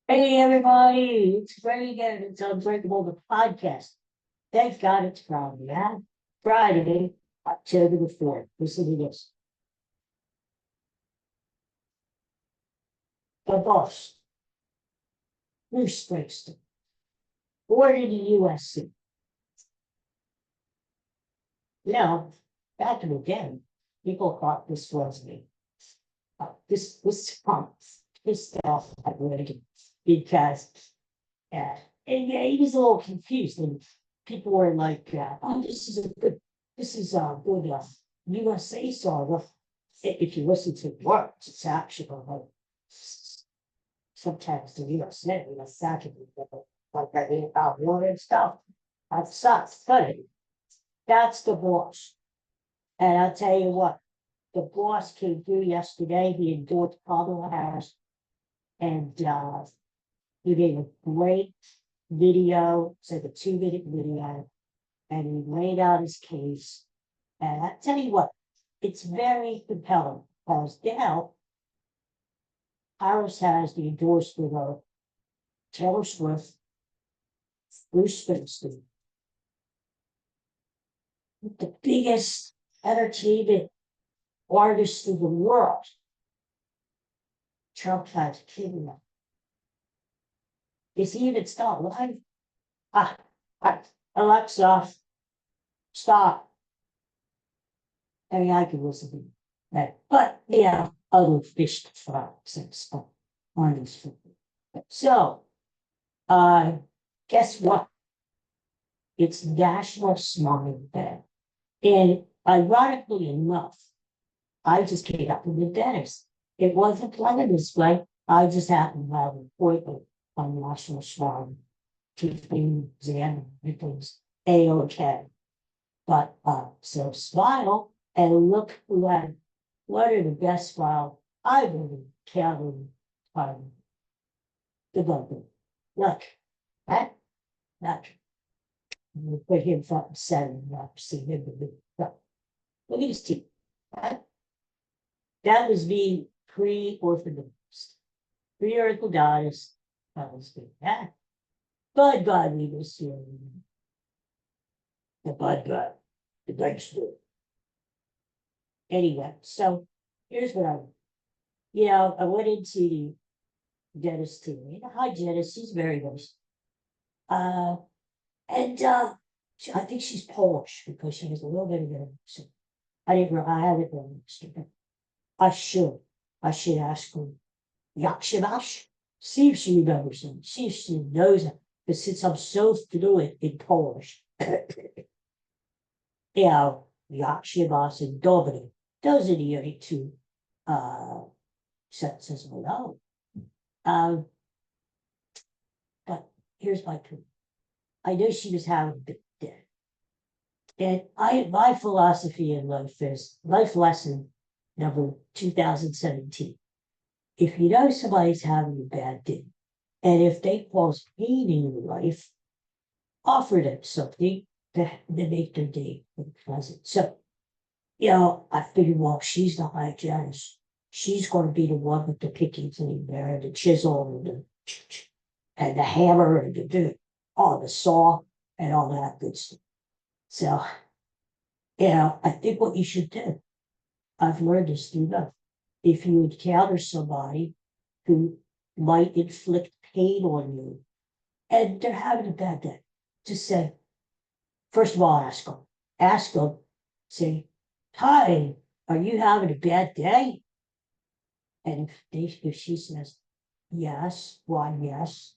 Hey everybody, it's Greg again. It's Unbreakable, the podcast. Thank God it's Friday, yeah? Friday, October the 4th. Listen to this. The boss, Bruce Springsteen, born in the USC. You know, back in the day, people thought this was me. This stuff I read because, uh, and yeah, he was a little confused, and people were like, "Oh, this is a good USA song." Well, if you listen to the words, it's actually like sometimes the USA, that's actually like that about war and stuff. That's funny. That's the boss, and I'll tell you what. The boss came through yesterday. He endorsed Kamala Harris, and he gave a great video. It's like a 2 minute video, and he laid out his case. And I tell you what, it's very compelling because now Harris has the endorsement of Taylor Swift, Bruce Springsteen, the biggest entertainment artist in the world. Trump has killed him. Is he even still alive? Ah, Alexa, stop. I mean, I could listen to that. But yeah, other fish to fry and stuff on this food. So, uh, guess what? It's National Smiling Day. And ironically enough, I just came up with the dentist. It wasn't planned this way. I just happened to have an appointment on National Smiling Tooth exam and things A-OK. But so smile and look who had one of the best smile I've ever encountered on the bunker. Look, that not we put him front and center and not see him in the front. Look at his teeth. That was me pre-orthodontist. Pre-orthodontist. That was good. Bud God we was the bud God. The drugstore. Anyway, so here's what I went into the dentist today. Hi, dentist. She's very nice. Uh, and I think she's Polish because she has a little bit of an accent. I haven't been understood. I should. I should ask her. Yakshimash? See if she remembers him. See if she knows it. But since I'm so fluent in Polish, you know, Yakshimash and Dobry, those are the only two sentences I know. Um, but here's my point. I knew she was having a bit dead. And my philosophy in life is life lesson number 2017. If you know somebody's having a bad day, and if they cause pain in your life, offer them something to make their day pleasant. So, I figured, well, she's the hygienist. She's going to be the one with the picky thing there, the chisel and the hammer and the saw and all that good stuff. So, I think what you should do, I've learned this through life. If you encounter somebody who might inflict pain on you and they're having a bad day, just say, first of all, ask them, say, hi, are you having a bad day? And if she says, yes, why, yes,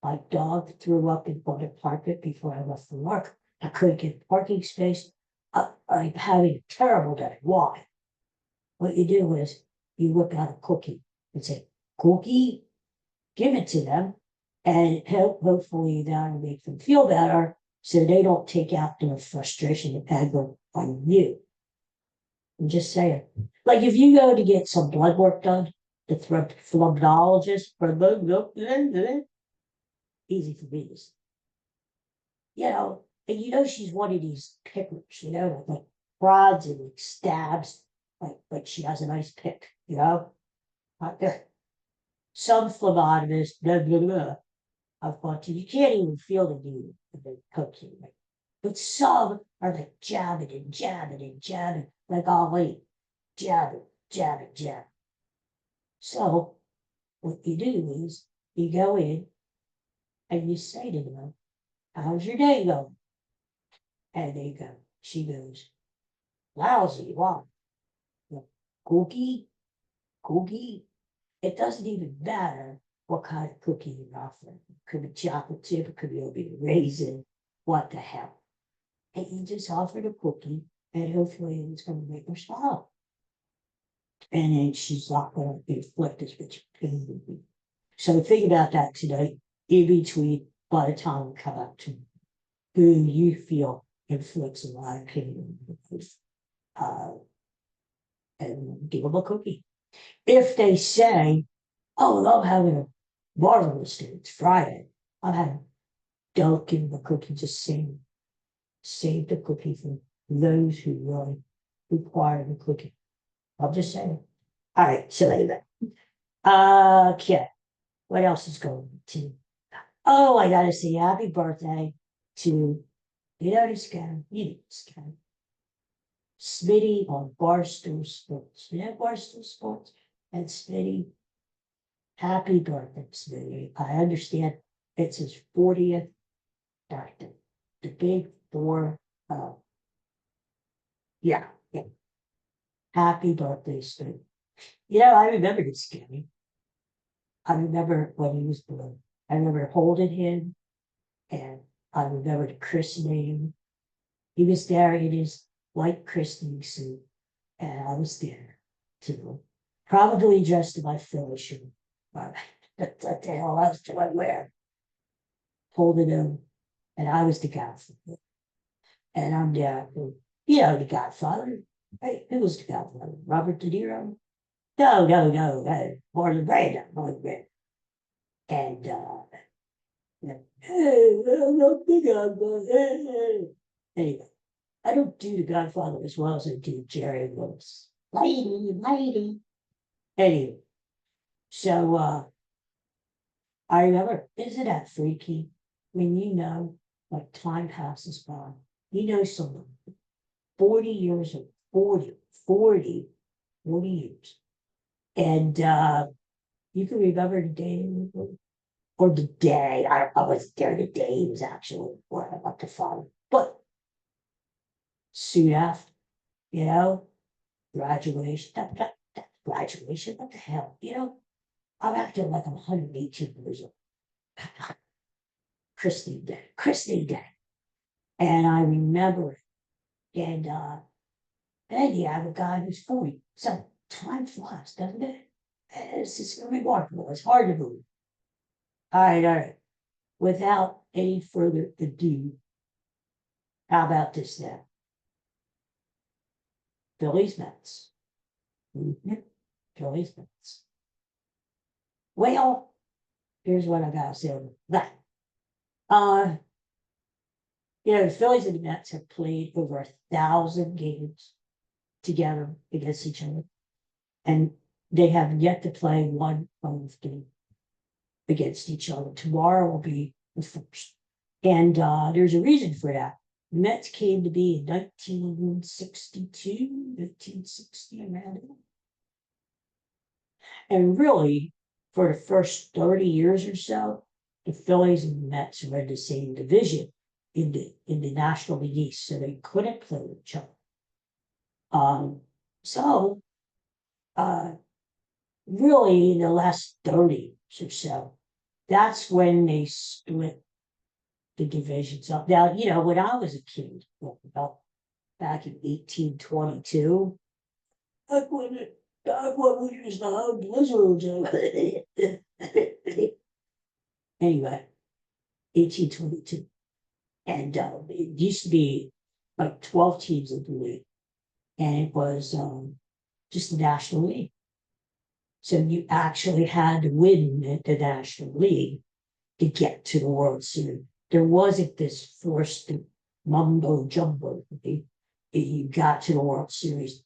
my dog threw up in front of carpet before I left for work. I couldn't get parking space. I'm having a terrible day. Why? What you do is you whip out a cookie and say, cookie, give it to them, and hopefully that'll make them feel better so they don't take out their frustration and anger on you. I'm just saying. Like if you go to get some blood work done, the phlebotomologist, easy for me to say. And she's one of these pickers, like prods and like stabs, like she has a nice pick, out there. some phlebotomist, blah, blah, blah. I've gone to, you can't even feel the needle when they cook you. Right? But some are like jabbing and jabbing and jabbing, like Ali, jabbing, jabbing, jabbing. So what you do is you go in and you say to them, how's your day going? And they go, she goes, lousy, wow. Cookie, cookie. It doesn't even matter what kind of cookie you're offering. It could be chocolate chip, it could be a raisin, what the hell. And you just offer the cookie, and hopefully it's going to make her smile. And then she's not going to inflict as much pain. So think about that tonight, in between, by the time we come up to who you feel inflicts a lot of pain. Uh, and give them a cookie. If they say, oh, I'm having a marvelous day, it's Friday, I'm having, don't give them a cookie, just save the cookie for those who really require the cookie. I'm just saying. All right, so anyway. Okay, what else is going to? Oh, I gotta say happy birthday to, you know this guy, you know this guy. Smitty on Barstool Sports. You know Barstool Sports? And Smitty, happy birthday, Smitty. I understand it's his 40th birthday. The big four. Yeah, yeah. Happy birthday, Smitty. You know, I remember this guy. I remember when he was born. I remember holding him, and I remember the christening. He was there in his white christening suit, and I was there too. Probably dressed in my Philly shirt. But what the hell else do I wear? Holding him, and I was the godfather. And I'm there, you know, the godfather. Hey, who was the godfather? Robert De Niro? No, no, no, Marlon Brando, Marlon Brando. And hey, I'm not the godfather. Hey. Anyway, I don't do the godfather as well as I do Jerry Lewis. Lady, lady. Anyway, so I remember, isn't that freaky when you know, like time passes by, you know someone 40 years or 40 years. And you can remember the day or the day. I was there the day he was actually born. I'm not the father. But soon after, you know, graduation, graduation, what the hell? You know, I'm acting like I'm 118 years old. Christening day. And I remember it. And then you have a guy who's 40. So time flies, doesn't it? It's just remarkable. It's hard to believe. All right. Without any further ado, how about this now? Phillies-Mets. Mm-hmm. Phillies-Mets. Well, here's what I gotta say about that. You know, the Phillies and the Mets have played over 1,000 games together against each other, and they have yet to play one home game against each other. Tomorrow will be the first. And there's a reason for that. The Mets came to be in 1962, 1960, around it. And really, for the first 30 years or so, the Phillies and the Mets were in the same division in the National League East, so they couldn't play with each other. So really in the last 30 or so, that's when they split the divisions up. Now, you know, when I was a kid, about back in 1822, back when we used to have blizzards. Anyway, 1822. And it used to be like 12 teams in the league. And it was just the National League. So you actually had to win the National League to get to the World Series. There wasn't this forced mumbo jumbo. You got to the World Series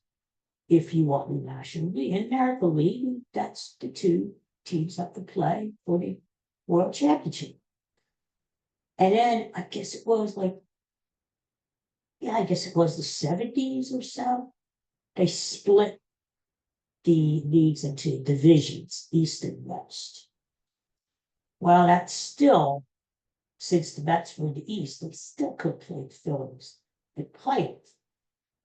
if you won the National League. And American League, that's the two teams up to play for the World Championship. And then I guess it was like, yeah, I guess it was the 70s or so. They split the leagues into divisions, East and West. Well, that's still, since the Mets were in the East, they still could play the Phillies and play it.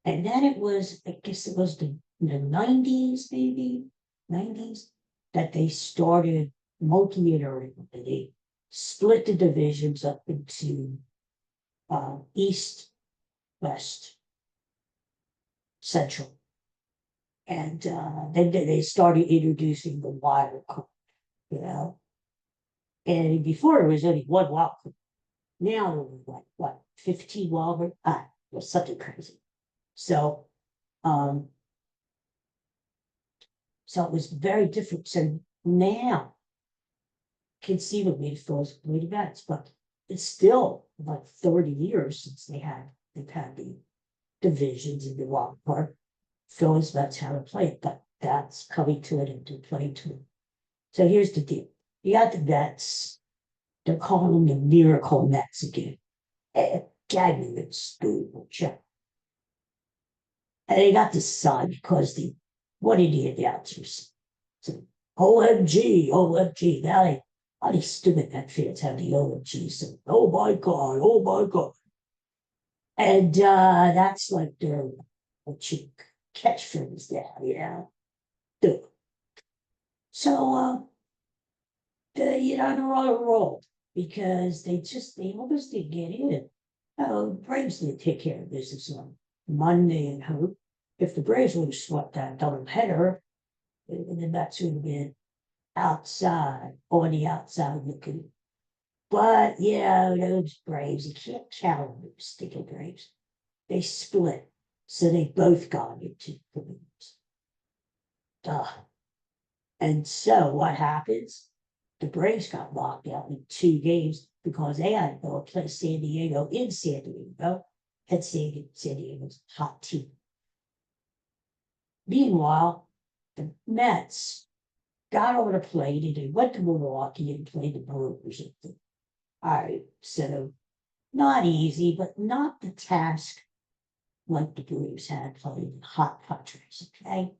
And then it was, I guess it was the 90s, maybe 90s, that they started multi-iterating. They split the divisions up into East, West, Central. And then they started introducing the wild card, you know. And before it was only one wild card. Now there were like what 15 wild card? It was something crazy. So so it was very different. So now conceivably the Phillies played the Mets, but it's still like 30 years since they've had the divisions in the wild card. Phillies Mets haven't played, but that's coming to it and to play to it. So here's the deal. You got the Mets. They're calling them the Miracle Mets again. Gag me with school, check. And they got this sign because what did the announcers say? OMG, OMG. Now all these stupid Met fans have the OMG. So, oh my God, oh my God. And that's like their catchphrase now, yeah. So they're on a roll because they almost didn't get in. Braves didn't take care of business on Monday and hope. If the Braves would have swept that doubleheader, the Mets would have been on the outside looking. But yeah, those Braves, you can't count on those stinking Braves. They split, so they both got into the moves. Duh. And so what happens? The Braves got locked out in 2 games because they had to go play San Diego in San Diego. And San Diego's a hot team. Meanwhile, the Mets got on a plane and they went to Milwaukee and played the Brewers. All right, so not easy, but not the task like the Braves had playing in hot countries, okay?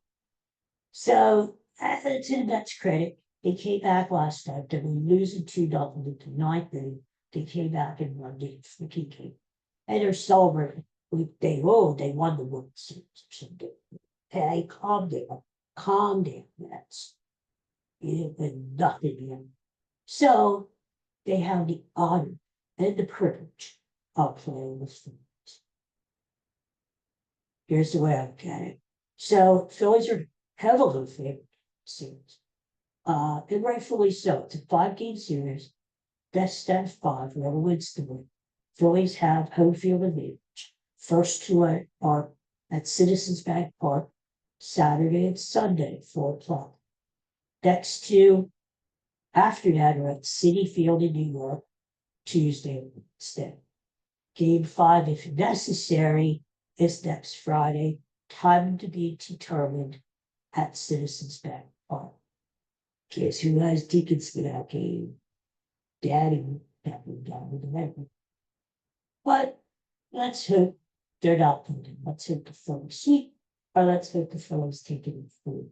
So, to the Mets' credit, they came back last night. They were losing 2-0 into 9th inning. They came back and won the freaking game. And they're celebrating. They won the World Series or something. Hey, calm down, Mets. You've been nothing here. So they have the honor and the privilege of playing with Phillies. Here's the way I look at it. So Phillies are heavily favored series. And rightfully so. It's a 5-game series, best out of 5, whoever wins the win. Phillies have home field advantage. First 2 are at Citizens Bank Park, Saturday and Sunday, 4 o'clock. Next 2 after that are at Citi Field in New York, Tuesday and Wednesday. Game 5, if necessary, is next Friday. Time to be determined at Citizens Bank Park. Guess who has tickets for that game? Daddy down with the memory. But let's hope they're not voting. Let's hope the Phillies sweep, or let's hope the Phillies take it in full.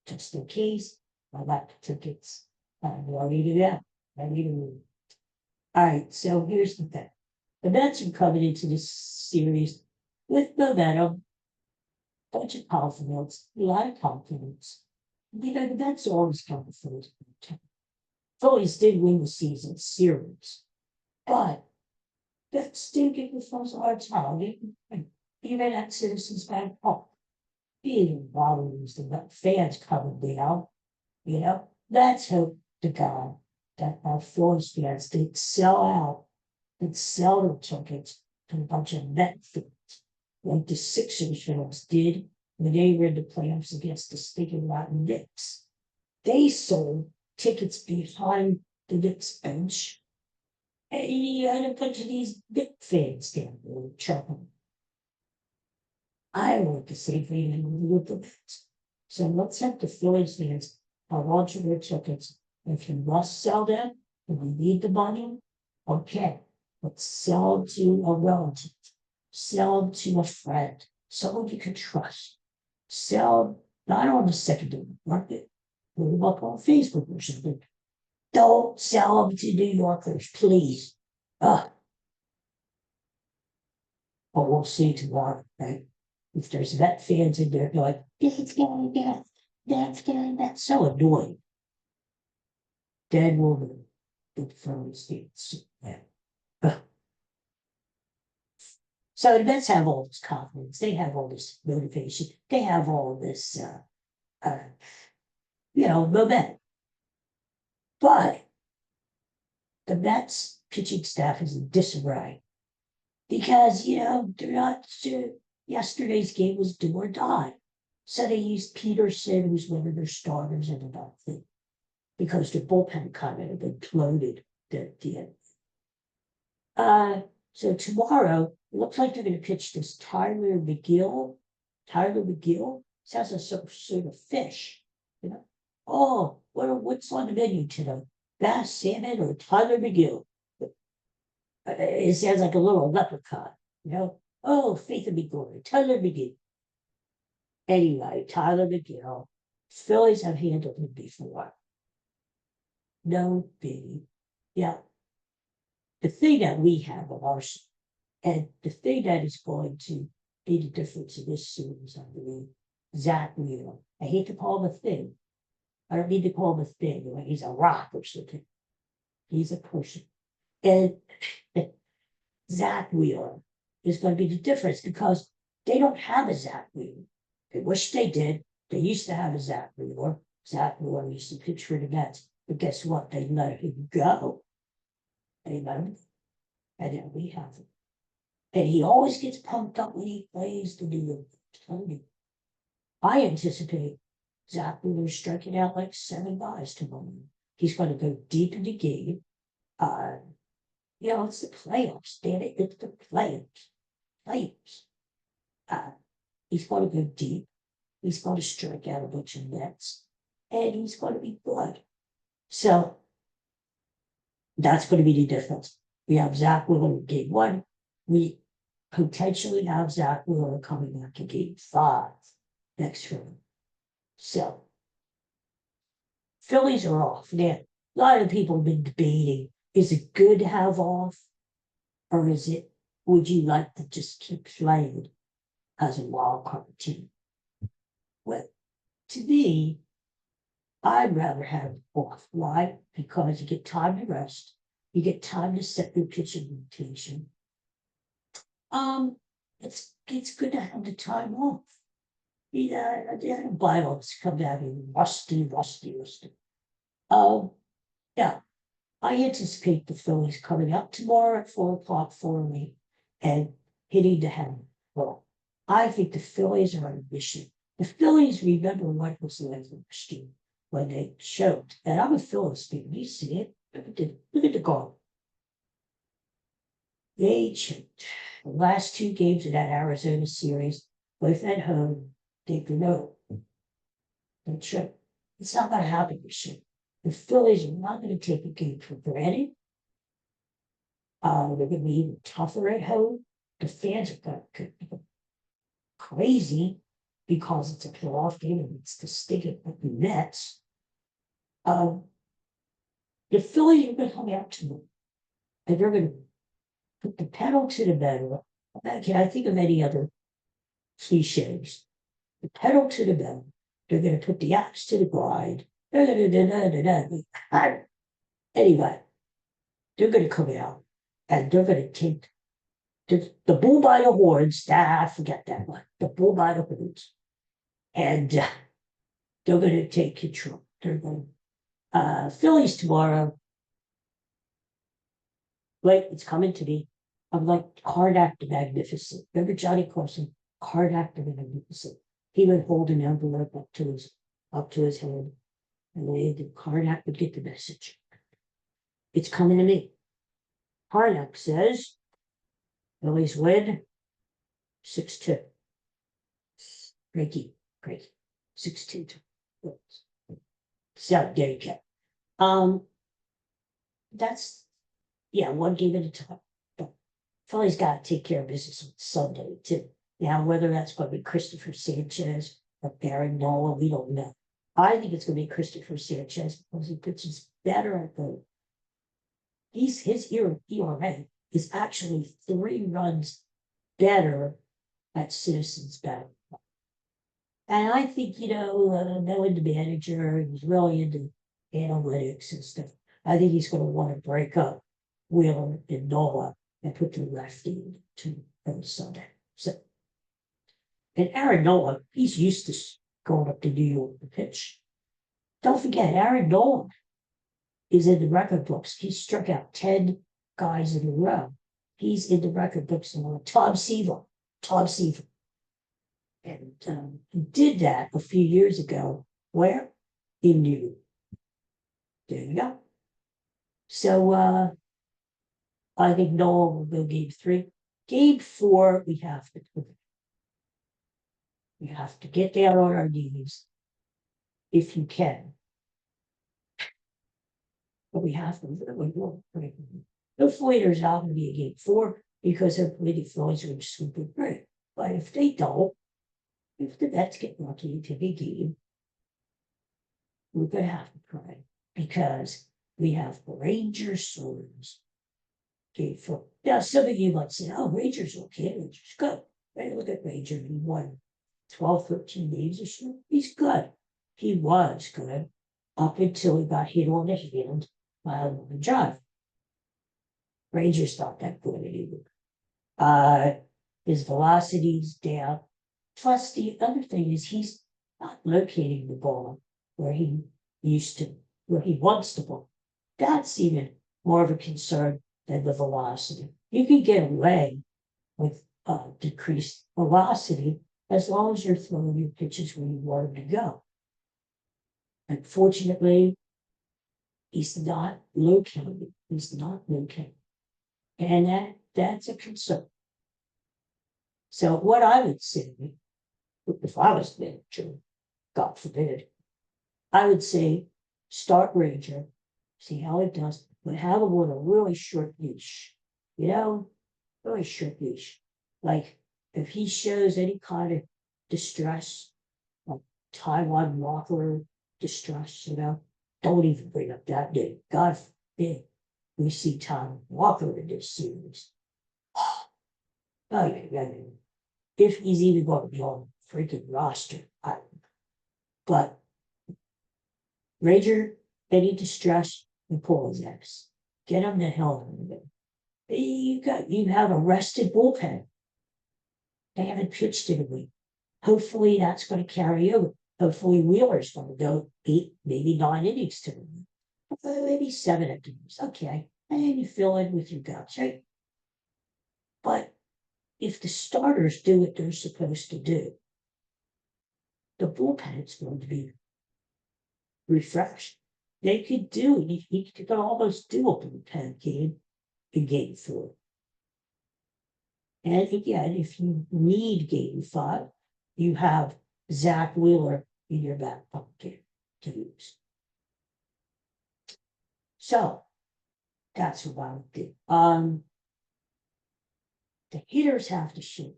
Just in case, I got the tickets. I'm ready to go. Ready to move. All right, so here's the thing. The Mets are coming into this series with momentum, bunch of confidence, a lot of confidence. The Mets always come first. Phillies did win the season series, but that's still giving the Phillies a hard time. Even at Citizens Bank Park, being bothers the fans coming down, let's hope to God that our Phillies fans didn't sell out and sell their tickets to a bunch of Met fans, like the Sixers fans did when they were in the playoffs against the stinking rotten Knicks. They sold tickets behind the Knicks bench, and you had a bunch of these Knicks fans down there chuckling. I want the same thing with the Mets. So let's have the Phillies fans I want you to tickets. If you must sell them, if you need the money, okay, but sell them to a relative, sell them to a friend, someone you can trust. Sell them not on the secondary market, put them up on Facebook or something. Don't sell them to New Yorkers, please. But we'll see tomorrow, right? If there's Met fans in there, they're like, that's going, that's going, that's so annoying. Then we'll the Phillies games. Yeah. So the Mets have all this confidence. They have all this motivation. They have all this, momentum. But the Mets pitching staff is in disarray because, they're not sure. Yesterday's game was do or die. So they used Peterson, who's one of their starters, and about thing because the bullpen kind of imploded at the end. So tomorrow, it looks like they're going to pitch this Tyler McGill. Tyler McGill sounds like some sort of fish. Oh, what's on the menu today? Bass, salmon, or Tyler McGill? It sounds like a little leprechaun. Oh, Faith of McGill, Tyler McGill. Anyway, Tyler McGill. Phillies have handled him before. No biggie. Yeah. The thing that we have of ours, and the thing that is going to be the difference in this series, I believe, Zach Wheeler. I hate to call him a thing. I don't mean to call him a thing, like he's a rock or something. He's a person. And Zach Wheeler is going to be the difference because they don't have a Zach Wheeler. I wish they did. They used to have a Zach Wheeler. Zach Wheeler used to pitch for the Mets. But guess what? They let him go. They let him go. And then we have him. And he always gets pumped up when he plays the New York. I anticipate Zach Wheeler striking out like 7 guys tomorrow. He's going to go deep in the game. It's the playoffs, damn it. It's the playoffs. He's going to go deep. He's going to strike out a bunch of Mets. And he's going to be good. So that's going to be the difference. We have Zach Wheeler in game 1. We potentially have Zach Wheeler coming back in game 5 next round. So Phillies are off. Now, a lot of people have been debating, is it good to have off? Or would you like to just keep playing as a wild card team? Well, to me, I'd rather have off. Why? Because you get time to rest. You get time to set your pitching rotation. It's good to have the time off. Violence come out in rusty. Yeah, I anticipate the Phillies coming up tomorrow at 4:00 for me and hitting the hammer. Well, I think the Phillies are on a mission. The Phillies remember what was like last year when they choked. And I'm a Phillies fan. You see it? Look at the goal. They choked. The last 2 games of that Arizona series, both at home, they know. They choked. It's not going to happen this year. The Phillies are not going to take a game for granted. They're going to be even tougher at home. The fans are going to go crazy because it's a playoff game and it's the state of the Mets. The Phillies are going to come out to them and they're going to put the pedal to the metal. Can I think of any other cliches? The pedal to the metal. They're going to put the axe to the grind. Anyway, they're going to come out and they're going to take the bull by the horns. Forget that one. The bull by the horns. And they're going to take control. They're going Phillies tomorrow. Wait, it's coming to me. I'm like Karnak the Magnificent. Remember Johnny Carson? Karnak the Magnificent. He would hold an envelope up to his head, and the Karnak would get the message. It's coming to me. Karnak says, Phillies win 6-2. Breaky. 6-2. So there you go. That's yeah, one game at a time. But Philly's got to take care of business on Sunday too. Now, whether that's going to be Christopher Sanchez or Aaron Nola, we don't know. I think it's going to be Christopher Sanchez because he pitches better at the. His ERA is actually 3 runs better at Citizens Bank. And I think, knowing the manager, he's really into analytics and stuff. I think he's going to want to break up Wheeler and Nola and put the lefty to on Sunday. So, and Aaron Nola, he's used to going up to New York to pitch. Don't forget, Aaron Nola is in the record books. He struck out 10 guys in a row. He's in the record books now. Tom Seaver. And he did that a few years ago. Where? In New York. There you go. So I think Noah will go game 3. Game 4, we have to get down on our knees if you can. But we have to really work. Hopefully there's not going to be a game 4 because hopefully the Phillies are super great. But if they don't, if the Mets get lucky into the game, we're going to have to pray because we have Rangers Swords. Okay, now some of you might say, oh, Rangers okay, Rangers good. Right, look at Ranger, he won 12, 13 games or so. He's good. He was good up until he got hit on the hand by a long drive. Rangers not that good anymore. His velocity's down. Plus, the other thing is he's not locating the ball where he where he wants the ball. That's even more of a concern than the velocity. You can get away with decreased velocity as long as you're throwing your pitches where you want them to go. Unfortunately, he's not located. And that's a concern. So what I would say, if I was manager, God forbid, I would say start Ranger, see how it does, but have him on a really short leash. Really short leash. Like if he shows any kind of distress, like Taiwan Walker distress, don't even bring up that name. God forbid we see Taiwan Walker in this series. Oh, yeah. If he's even going to be on the freaking roster. But Ranger, any distress, and pull his ass. Get him the hell out of it. You have a rested bullpen. They haven't pitched in a week. Hopefully that's going to carry over. Hopefully Wheeler's going to go 8, maybe 9 innings to him. Maybe 7 innings. Okay. And then you fill in with your guys, right? But if the starters do what they're supposed to do, the bullpen is going to be refreshed. They could he could almost do a bullpen game in game 4. And again, if you need game 5, you have Zach Wheeler in your back pocket to use. So that's what I would do. The hitters have to shoot.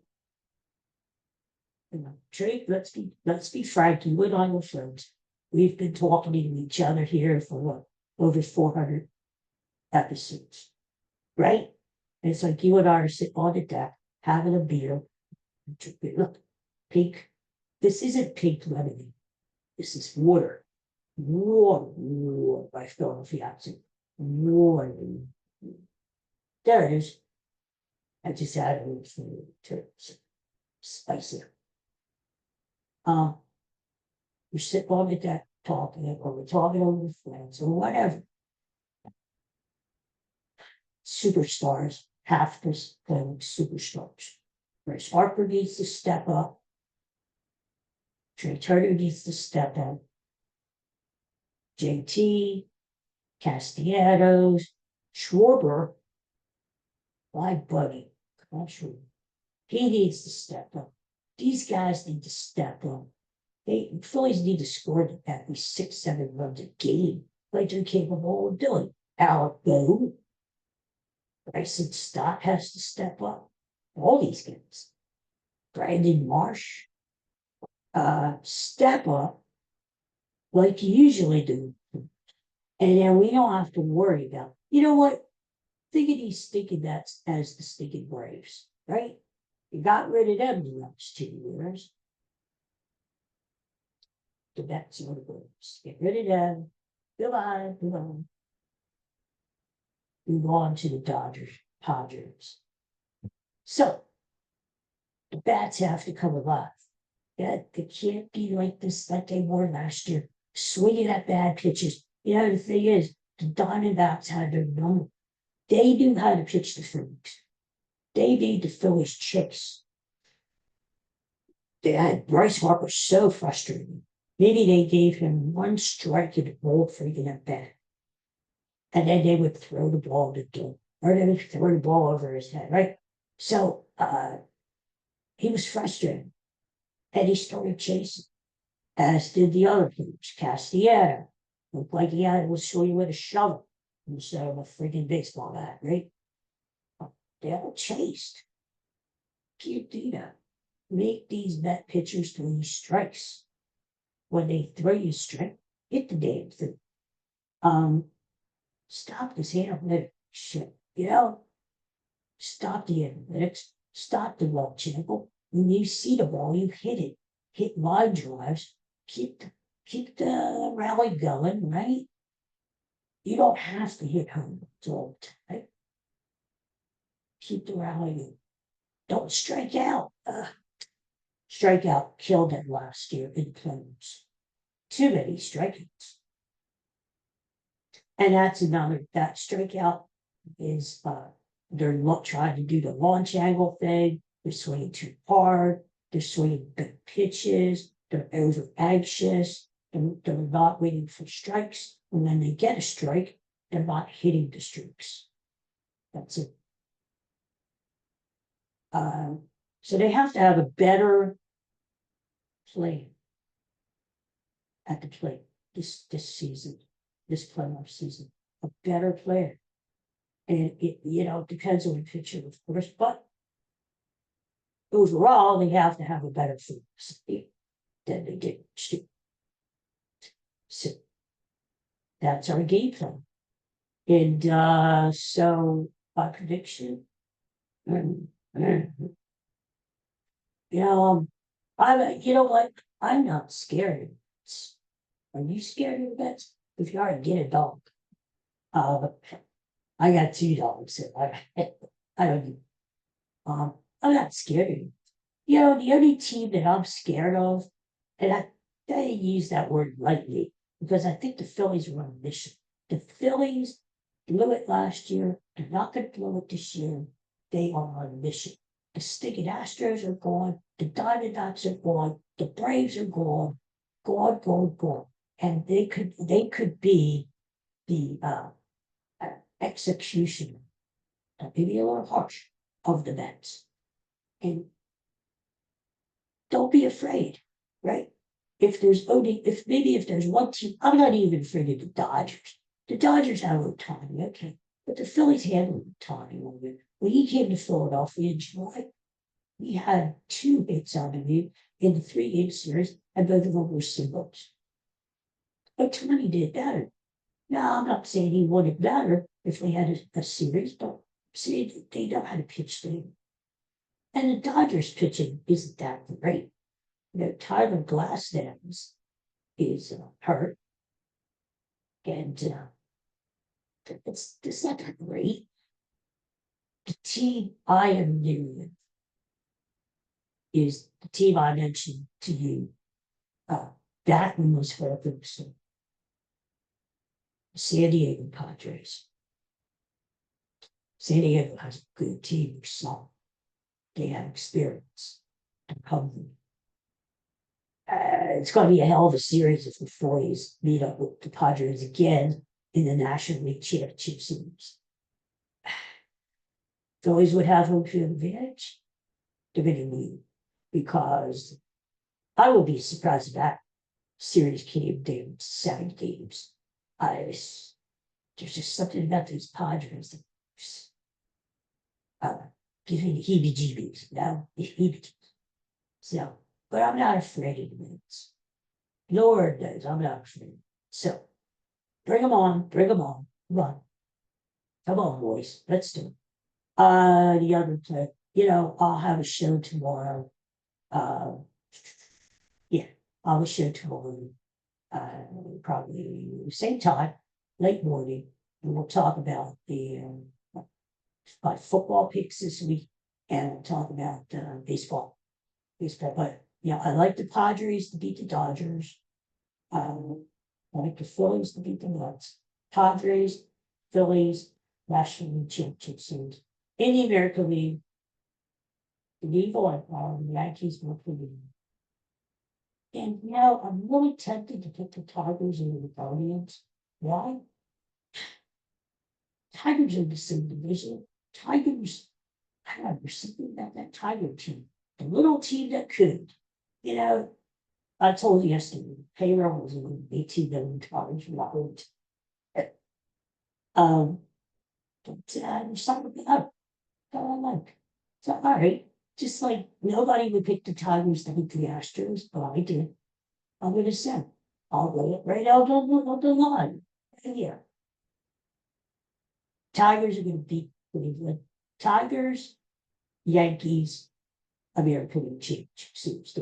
Drake, let's be frank, you and I were friends. We've been talking to each other here for what, over 400 episodes, right? And it's like you and I are sitting on the deck having a beer. Look, pink. This isn't pink lemonade. This is water. Water by Philadelphia accent. Water. There it is. I just added a little to spicier. We're sitting on the deck talking, or we're talking over with friends, or whatever. Superstars have to play like superstars. Bryce Harper needs to step up. Trey Turner needs to step up. JT, Castellanos, Schwarber, my buddy, he needs to step up. These guys need to step up The Phillies need to score at least 6-7 runs a game, like they're capable of doing. Alec Boone, Bryson Stott has to step up. All these guys. Brandon Marsh, step up like you usually do. And then we don't have to worry about, you know what? Think of these stinking Mets as the stinking Braves, right? You got rid of them the last 2 years. The Mets are the Braves. Get rid of them. Goodbye, goodbye. Move on to the Dodgers, Padres. So the bats have to come alive. Yeah, they can't be like this, like they were last year, swinging at bad pitches. You know, the thing is, the Diamondbacks had their number. They knew how to pitch the Phillies. They made the Phillies chase. They had Bryce Harper so frustrated. Maybe they gave him one strike and rolled freaking at bat. And then they would throw the ball to Gil, or they would throw the ball over his head, right? So he was frustrated. And he started chasing, as did the other players. Castellanos looked like he was swinging with a shovel instead of a freaking baseball bat, right? They all chased. Can't do that. Make these Met pitchers throw you strikes. When they throw you a strike, hit the damn thing. Stop this analytic shit. You know, stop the analytics. Stop the walk channel. When you see the ball, you hit it. Hit line drives. Keep the rally going, right? You don't have to hit home runs all the time. Keep the rally going. Don't strike out. Strikeout killed it last year in playoffs. Too many strikeouts. And that's another, that strikeout is they're not trying to do the launch angle thing. They're swinging too hard. They're swinging big pitches. They're over anxious. They're not waiting for strikes. And when they get a strike, they're not hitting the strikes. That's it. So they have to have a better play at the plate this season, this playoff season. A better player. And it depends on the pitcher, of course, but overall, they have to have a better philosophy than they did. So that's our game plan. And so my prediction, you know what? I'm not scared of Mets. Are you scared of Mets? If you are, get a dog. I got 2 dogs. I don't. I'm not scared of you. The only team that I'm scared of, and I use that word lightly because I think the Phillies were on a mission. The Phillies blew it last year. They're not going to blow it this year. They are on a mission. The stinking Astros are gone. The Diamondbacks are gone. The Braves are gone. Gone. And they could be the executioner, maybe a little harsh, of the Mets. And don't be afraid, right? If there's one team, I'm not even afraid of the Dodgers. The Dodgers have Ohtani, okay. But the Phillies handled Ohtani a little bit. When he came to Philadelphia in July, he had 2 hits on him in the 3-game series, and both of them were singles. Ohtani did better. Now, I'm not saying he won it better if they had a series, but see, they know how to pitch things. And the Dodgers pitching isn't that great. Tyler Glasnow is hurt. And it's not that great. The team I am new with is the team I mentioned to you. That one was Ferguson. San Diego Padres. San Diego has a good team, so they have experience and humbling. It's going to be a hell of a series if the Phillies meet up with the Padres again in the National League Championship Series. Phillies would have home field advantage. They're going to need because I would be surprised if that series came down 7 games. There's just something about those Padres that just, gives me the heebie-jeebies, the heebie-jeebies. So, but I'm not afraid of the Mets. Lord knows I'm not afraid. So, bring them on, run. Come on, boys, let's do it. The other play, I'll have a show tomorrow. Yeah, I'll have a show tomorrow. Probably same time, late morning, and we'll talk about my football picks this week, and we'll talk about baseball. But yeah, I like the Padres to beat the Dodgers. I like the Phillies to beat the Mets. Padres, Phillies, National League Championship Series. In the American League, the Yankees will win. And I'm really tempted to pick the Tigers over the Guardians. Why? Tigers are the same division. Tigers, I don't know, something about that Tiger team. The little team that could. I told you yesterday, payroll was $18 million. But there's something about it that I like. So, all right. Just like nobody would pick the Tigers to beat the Astros, but I did. I'm going to say, I'll lay it right out on the line. Yeah. Tigers are going to beat Cleveland. Tigers, Yankees, American League Championship Series.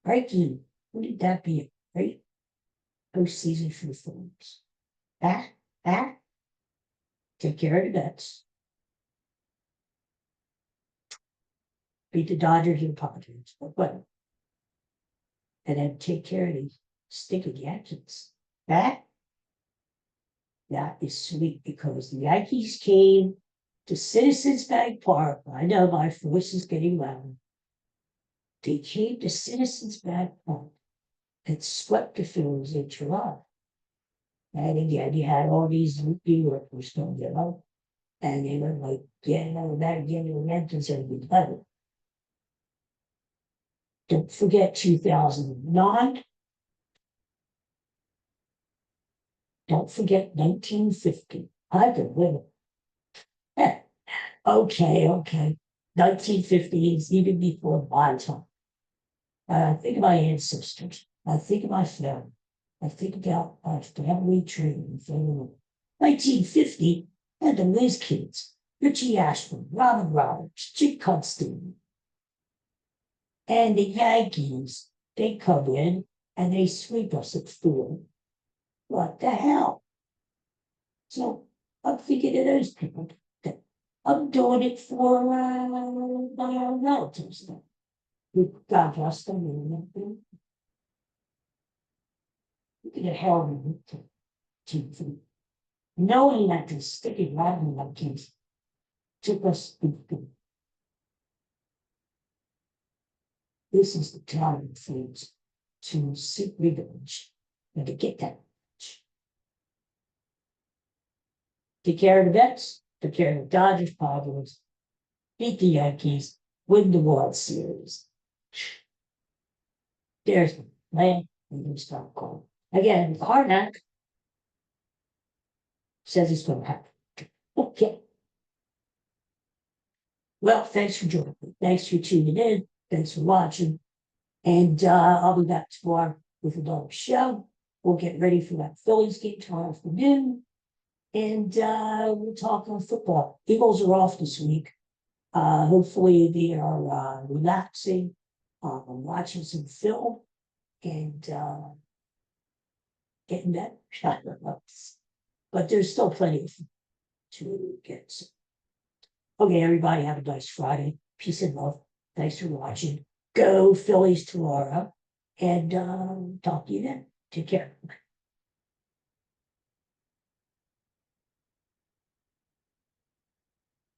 Right, wouldn't that be a great postseason for the Phillies? Take care of the Mets. Beat the Dodgers and Padres. But and then take care of these stinking Yankees. That is sweet because the Yankees came to Citizens Bank Park. I know my voice is getting loud. They came to Citizens Bank Park and swept the Phillies in July. And again, you had all these New Yorkers coming out, and they were like, getting the Yankees are be better. Don't forget 2009. Don't forget 1950. I could win it. Okay. 1950 is even before my time. I think of my ancestors. I think of my family. I think about my family tree and family. 1950 had the Whiz Kids, Richie Ashburn, Robin Roberts, Chick Cunstable. And the Yankees, they come in and they sweep us at 4. What the hell? So I'm thinking of those people. I'm doing it for my own relatives now. God bless them. Look at the hell we to knowing that the sticky rattling like kids took us to this is the time of things to seek revenge and to get that revenge. Take care of the Mets, take care of the Dodgers, Padres, beat the Yankees, win the World Series. There's the plan, and you start calling. Again, Harnack says it's going to happen. Okay. Well, thanks for joining me. Thanks for tuning in. Thanks for watching. And I'll be back tomorrow with another show. We'll get ready for that Phillies game tomorrow afternoon. And we'll talk on football. Eagles are off this week. Hopefully they are relaxing, watching some film, and getting that shot of us. But there's still plenty to get. Okay, everybody, have a nice Friday. Peace and love. Thanks for watching. Go Phillies tomorrow. And talk to you then. Take care.